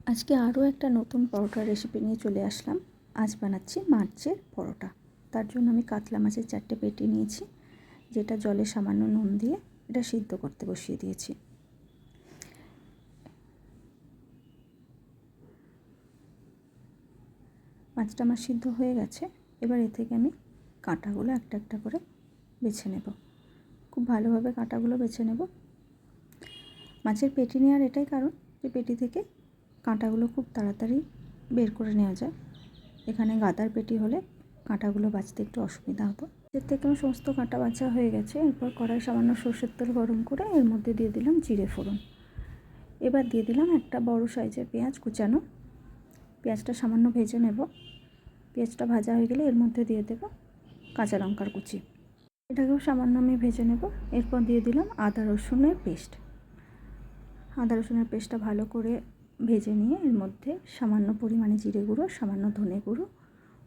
আজকে আরও একটা নতুন পরোটার রেসিপি নিয়ে চলে আসলাম। আজ বানাচ্ছি মাছের পরোটা। তার জন্য আমি কাতলা মাছের 4টে পেটি নিয়েছি, যেটা জলে সামান্য নুন দিয়ে এটা সিদ্ধ করতে বসিয়ে দিয়েছি। মাছটা আমার সিদ্ধ হয়ে গেছে। এবার এ থেকে আমি কাঁটাগুলো একটা একটা করে বেছে নেব। খুব ভালোভাবে কাঁটাগুলো বেছে নেব। মাছের পেটি নেওয়ার এটাই কারণ যে পেটি থেকে কাঁটাগুলো খুব তাড়াতাড়ি বের করে নেওয়া যায়। এখানে গাদার পেটি হলে কাঁটাগুলো বাছতে একটু অসুবিধা হতো। এর থেকে আমার সমস্ত কাঁটা বাছা হয়ে গেছে। এরপর কড়াই সামান্য সর্ষের তেল গরম করে এর মধ্যে দিয়ে দিলাম জিরে ফোড়ন। এবার দিয়ে দিলাম একটা বড় সাইজের পেঁয়াজ কুচানো। পেঁয়াজটা সামান্য ভেজে নেব। পেঁয়াজটা ভাজা হয়ে গেলে এর মধ্যে দিয়ে দেব কাঁচা লঙ্কার কুচি। এটাকেও সামান্য আমি ভেজে নেব। এরপর দিয়ে দিলাম আদা রসুনের পেস্ট। আদা রসুনের পেস্টটা ভালো করে ভেজে নিয়ে এর মধ্যে সামান্য পরিমাণে জিরে গুঁড়ো, সামান্য ধনে গুঁড়ো,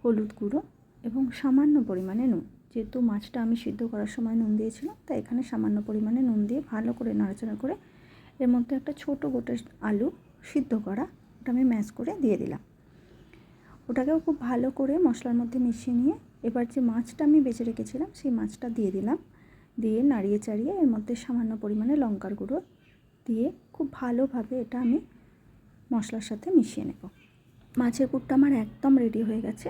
হলুদ গুঁড়ো এবং সামান্য পরিমাণে নুন। যেহেতু মাছটা আমি সিদ্ধ করার সময় নুন দিয়েছিলাম, তাই এখানে সামান্য পরিমাণে নুন দিয়ে ভালো করে নাড়াচাড়া করে এর মধ্যে একটা ছোট গোটা আলু সিদ্ধ করা ওটা আমি ম্যাশ করে দিয়ে দিলাম। ওটাকেও খুব ভালো করে মশলার মধ্যে মিশিয়ে নিয়ে এবার যে মাছটা আমি বেছে রেখেছিলাম সেই মাছটা দিয়ে দিলাম। দিয়ে নাড়িয়ে চাড়িয়ে এর মধ্যে সামান্য পরিমাণে লঙ্কার গুঁড়ো দিয়ে খুব ভালোভাবে এটা আমি মশলার সাথে মিশিয়ে নেব। মাছের পুরটা আমার একদম রেডি হয়ে গেছে।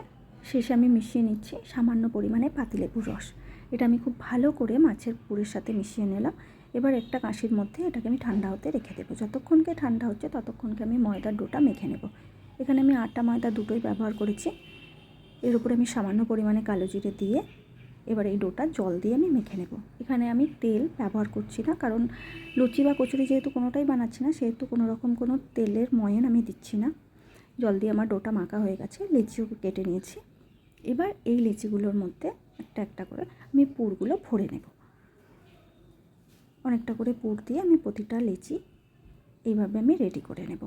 শেষে আমি মিশিয়ে নিচ্ছি সামান্য পরিমাণে পাতিলেবুর রস। এটা আমি খুব ভালো করে মাছের পুরের সাথে মিশিয়ে নিলাম। এবার একটা কাঁশির মধ্যে এটাকে আমি ঠান্ডা হতে রেখে দেবো। যতক্ষণকে ঠান্ডা হচ্ছে ততক্ষণকে আমি ময়দার ডোটা মেখে নেব। এখানে আমি আটা ময়দা দুটোই ব্যবহার করেছি। এর উপরে আমি সামান্য পরিমাণে কালো জিরে দিয়ে এবার এই ডোটা জল দিয়ে আমি মেখে নেব। এখানে আমি তেল ব্যবহার করছি না, কারণ লুচি বা কচুরি যেহেতু কোনোটাই বানাচ্ছি না, সেহেতু কোনো রকম কোনো তেলের ময়ান আমি দিচ্ছি না। জল দিয়ে আমার ডোটা মাখা হয়ে গেছে। লেচিও কেটে নিয়েছি। এবার এই লেচিগুলোর মধ্যে একটা একটা করে আমি পুরগুলো ভরে নেব। অনেকটা করে পুর দিয়ে আমি প্রতিটা লেচি এইভাবে আমি রেডি করে নেব।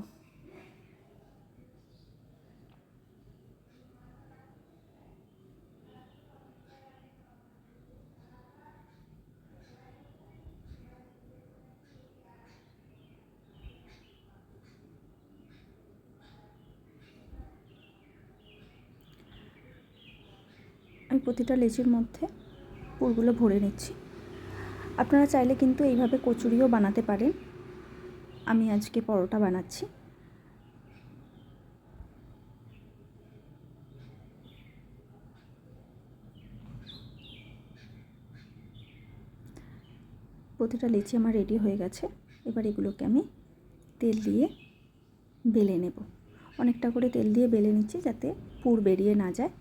আমি প্রতিটা লেচির মধ্যে পুরগুলো ভরে নিচ্ছি। আপনারা চাইলে কিন্তু এইভাবে কচুরিও বানাতে পারেন। আমি আজকে পরোটা বানাচ্ছি। প্রতিটা লেচি আমার রেডি হয়ে গেছে। এবার এগুলোকে আমি তেল দিয়ে বেলে নেব। অনেকটা করে তেল দিয়ে বেলে নিচ্ছি যাতে পুর বেরিয়ে না যায়।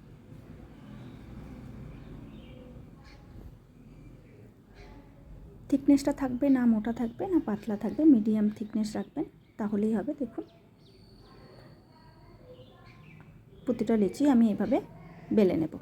থিকনেসটা থাকবে না মোটা থাকবে না পাতলা থাকবে, মিডিয়াম থিকনেস রাখবেন, তাহলেই হবে। দেখুন প্রতিটা লেচি আমি এভাবে বেলে নেব।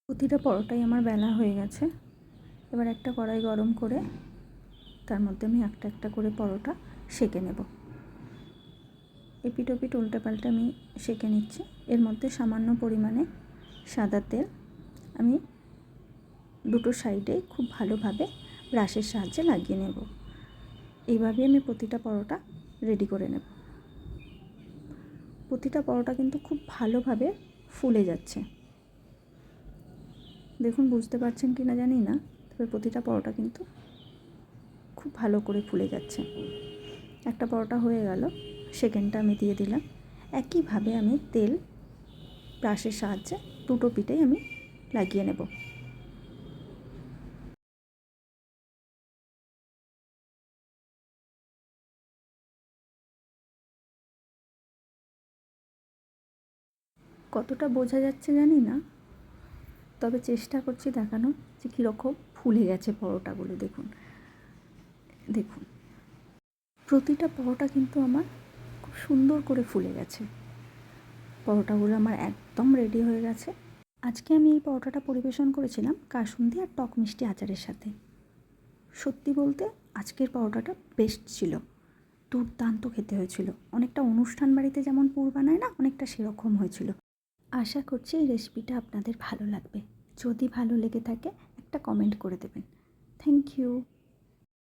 প্রতিটা পরোটাই আমার বেলা হয়ে গেছে। এবার একটা কড়াই গরম করে তার মধ্যে আমি একটা একটা করে পরোটা সেঁকে নেব। এপিট ওপিট উল্টে পাল্টে আমি সেঁকে নিচ্ছি। এর মধ্যে সামান্য পরিমাণে সাদা তেল আমি দুটো সাইডে খুব ভালোভাবে ব্রাশের সাহায্যে লাগিয়ে নেব। এইভাবে আমি প্রতিটা পরোটা রেডি করে নেব। প্রতিটা পরোটা কিন্তু খুব ভালোভাবে ফুলে যাচ্ছে। দেখুন বুঝতে পারছেন কি না জানি না, তবে প্রতিটা পরোটা কিন্তু খুব ভালো করে ফুলে যাচ্ছে। একটা পরোটা হয়ে গেল, সেকেন্ডটা আমি দিয়ে দিলাম। একইভাবে আমি তেল ব্রাশের সাহায্যে দুটো পিঠেই আমি লাগিয়ে নেব। কতটা বোঝা যাচ্ছে জানি না, তবে চেষ্টা করছি দেখানো যে কীরকম ফুলে গেছে পরোটাগুলো। দেখুন দেখুন প্রতিটা পরোটা কিন্তু আমার খুব সুন্দর করে ফুলে গেছে। পরোটাগুলো আমার একদম রেডি হয়ে গেছে। আজকে আমি এই পরোটাটা পরিবেশন করেছিলাম কাসুন্দি আর টক মিষ্টি আচারের সাথে। সত্যি বলতে আজকের পরোটাটা বেস্ট ছিল, দুর্দান্ত খেতে হয়েছিল। অনেকটা অনুষ্ঠান বাড়িতে যেমন পুর বানায় না, অনেকটা সেরকম হয়েছিল। আশা করছি এই রেসিপিটা আপনাদের ভালো লাগবে। যদি ভালো লেগে থাকে একটা কমেন্ট করে দেবেন। Thank you.